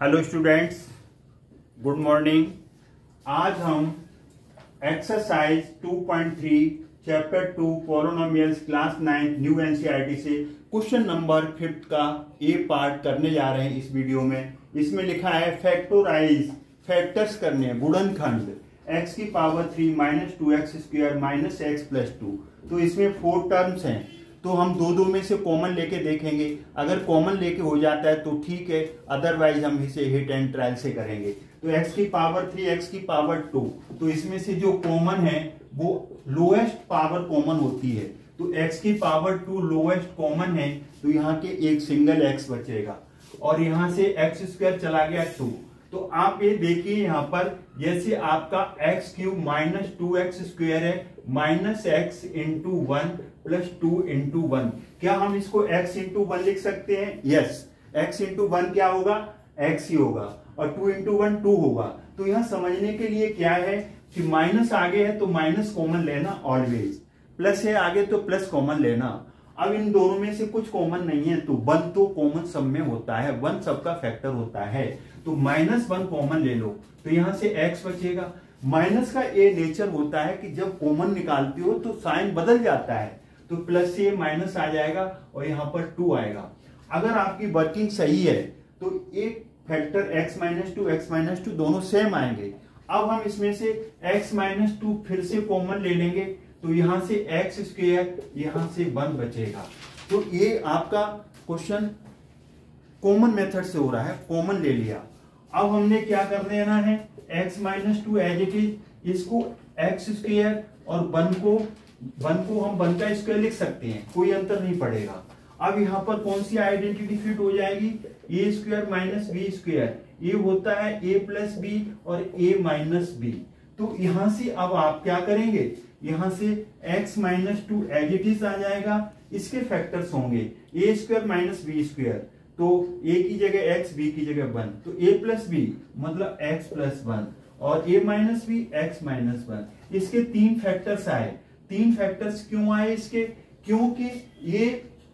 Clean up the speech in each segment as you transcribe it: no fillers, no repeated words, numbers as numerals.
Hello students, good morning. आज हम exercise 2.3 chapter 2 polynomials class 9 new NCERT से question number 5 का ए पार्ट करने जा रहे हैं। इस वीडियो में इसमें लिखा है फैक्टोराइज, फैक्टर्स करने हैं, गुणनखंड x की power 3 minus 2x square minus x plus 2। तो इसमें 4 टर्म्स हैं, तो हम दो में से कॉमन लेके देखेंगे। अगर कॉमन लेके हो जाता है तो ठीक है, अदरवाइज हम इसे हिट एंड ट्रायल से करेंगे। तो x की पावर 3 x की पावर 2, तो इसमें से जो कॉमन है वो लोएस्ट पावर कॉमन होती है। तो x की पावर 2 लोएस्ट कॉमन है, तो यहाँ के एक सिंगल x बचेगा और यहाँ से x स्क्वायर चला गया 2। तो आप ये देखिए यहाँ पर जैसे आपका x cube minus 2x square है minus x into 1 plus 2 into 1। क्या हम इसको x इंटू 1 लिख सकते हैं? यस, x इंटू 1 क्या होगा? x ही होगा और 2 इंटू 1 2 होगा। तो यहाँ समझने के लिए क्या है कि माइनस आगे है तो माइनस कॉमन लेना ऑलवेज, प्लस है आगे तो प्लस कॉमन लेना। अब इन दोनों में से कुछ कॉमन नहीं है तो 1 तो कॉमन सब में होता है, 1 सबका फैक्टर होता है, तो -1 कॉमन ले लो। तो यहां से x बचेगा। माइनस का ये नेचर होता है कि जब कॉमन निकालते हो तो साइन बदल जाता है, तो प्लस से माइनस आ जाएगा और यहाँ पर 2 आएगा। अगर आपकी वर्किंग सही है तो एक फैक्टर x-2 दोनों सेम आएंगे। अब हम इसमें से x-2 फिर से कॉमन ले लेंगे, तो यहां से x स्क्वायर यहां से 1 बचेगा। तो ये आपका क्वेश्चन कॉमन मेथड से हो रहा है, कॉमन ले लिया। अब हमने क्या कर देना है, x-2 एज इट इज, इसको x स्क्वायर और 1 को हम 1 का स्क्वायर लिख सकते हैं, कोई अंतर नहीं पड़ेगा। अब यहाँ पर कौन सी आइडेंटिटी फिट हो जाएगी? a square minus B square, ये होता है a प्लस बी और a माइनस बी। तो यहां से अब आप क्या करेंगे, यहां से x-2 एज इट इज आ जाएगा, इसके फैक्टर्स होंगे a square minus B square, तो a की जगह x, b की जगह 1, तो a प्लस बी मतलब x प्लस 1 और a minus B x minus 1। इसके 3 फैक्टर्स आए। 3 फैक्टर्स क्यों आए इसके? क्योंकि ये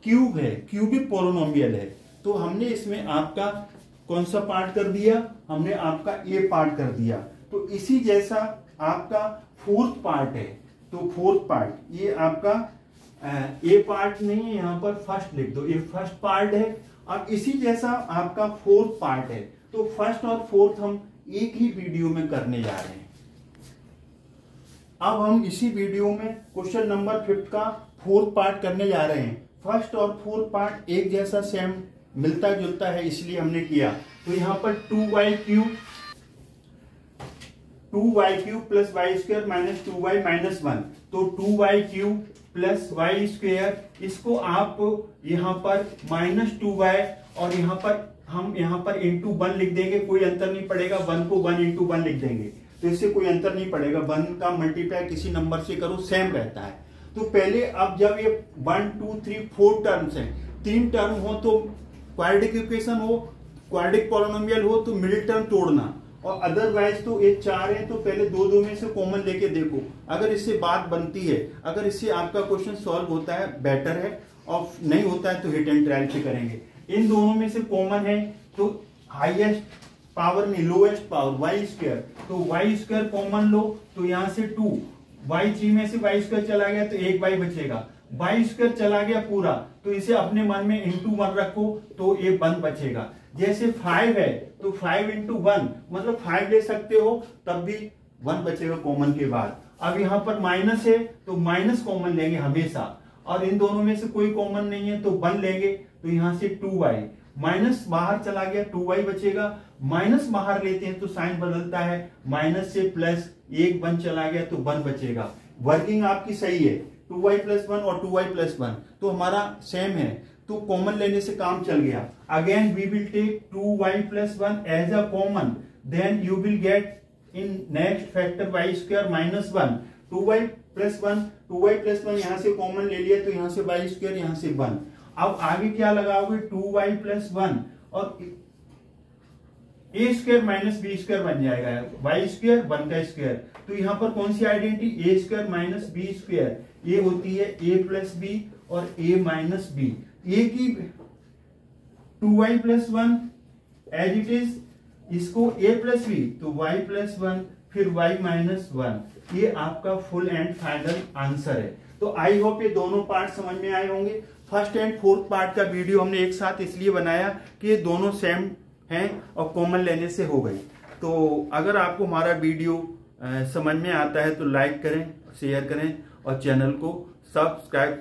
क्यूब है, क्यूबिक पोलिनोमियल है। तो हमने इसमें आपका कौन सा पार्ट कर दिया? हमने आपका ए पार्ट कर दिया। तो इसी जैसा आपका फोर्थ पार्ट है, तो फोर्थ पार्ट ये आपका ए पार्ट नहीं है, यहाँ पर फर्स्ट लिख दो, ये फर्स्ट पार्ट है। अब इसी जैसा आपका फोर्थ पार्ट है, तो फर्स्ट और फोर्थ हम एक ही वीडियो में करने जा रहे हैं। अब हम इसी वीडियो में क्वेश्चन नंबर 5 का फोर्थ पार्ट करने जा रहे हैं। फर्स्ट और फोर्थ पार्ट एक जैसा सेम मिलता जुलता है, इसलिए हमने किया। तो यहाँ पर 2y cube plus Y square minus 2y minus 1, तो 2y cube plus Y square, इसको आप यहाँ पर माइनस 2y और यहाँ पर हम यहाँ पर इंटू 1 लिख देंगे, कोई अंतर नहीं पड़ेगा। 1 को 1 इंटू 1 लिख देंगे, तो इससे कोई अंतर नहीं पड़ेगा। 1 का मल्टीप्लाई किसी नंबर से करो सेम रहता है। तो पहले अब जब ये 1 2 3 4 टर्म्स हैं, 3 टर्म हो तो क्वाड्रेटिक इक्वेशन हो, क्वाड्रेटिक पॉलिनोमियल हो तो मिडिल टर्म तोड़ना, और अदरवाइज तो ये 4 है तो पहले दो में से कॉमन लेके देखो। अगर इससे बात बनती है, अगर इससे आपका क्वेश्चन सॉल्व होता है बेटर है, और नहीं होता है तो हिट एंड ट्रायल से करेंगे। इन दोनों में से कॉमन है तो हाईएस्ट पावर में लोएस्ट पावर वाई स्क्वायर, तो वाई स्क्वायर कॉमन लो, तो यहाँ से 2 y3 में से y स्क्वायर चला गया तो एक y बचेगा, y स्क्वायर चला गया पूरा, तो इसे अपने मन में इंटू 1 रखो तो ये 1 बचेगा। जैसे 5 है तो 5 इंटू 1 मतलब 5 ले सकते हो, तब भी 1 बचेगा कॉमन के बाद। अब यहाँ पर माइनस है तो माइनस कॉमन लेंगे हमेशा, और इन दोनों में से कोई कॉमन नहीं है तो 1 लेंगे, तो यहाँ से 2y, माइनस बाहर चला गया 2y बचेगा। माइनस बाहर लेते हैं तो साइन बदलता है, माइनस से प्लस, एक 1 चला गया तो 1 बचेगा। वर्किंग आपकी सही है, 2y प्लस 1 और 2y प्लस 1 तो हमारा सेम है, तो कॉमन लेने से काम चल गया। Again we will take 2y plus 1 as a common, then you will get in next factor y square minus 1, 2y plus 1 यहाँ से कॉमन ले लिया तो यहाँ से y स्क्वायर यहाँ से 1। अब आगे क्या लगाओगे, 2y प्लस 1 और ए स्क्वायर माइनस बी स्क्वायर बन जाएगा, वाई स्क्वायर 1 का स्क्वायर। तो यहाँ पर कौन सी आइडेंटिटी, ए स्क्वायर माइनस बी स्क्वायर, ये होती है ए प्लस बी और ए माइनस बी। ए की 2y plus 1 as it is, इसको a प्लस बी तो y प्लस 1 फिर y माइनस 1, ये आपका फुल एंड फाइनल आंसर है। तो आई होप ये दोनों पार्ट समझ में आए होंगे। फर्स्ट एंड फोर्थ पार्ट का वीडियो हमने एक साथ इसलिए बनाया कि ये दोनों सेम हैं और कॉमन लेने से हो गई। तो अगर आपको हमारा वीडियो समझ में आता है तो लाइक करें, शेयर करें और चैनल को सब्सक्राइब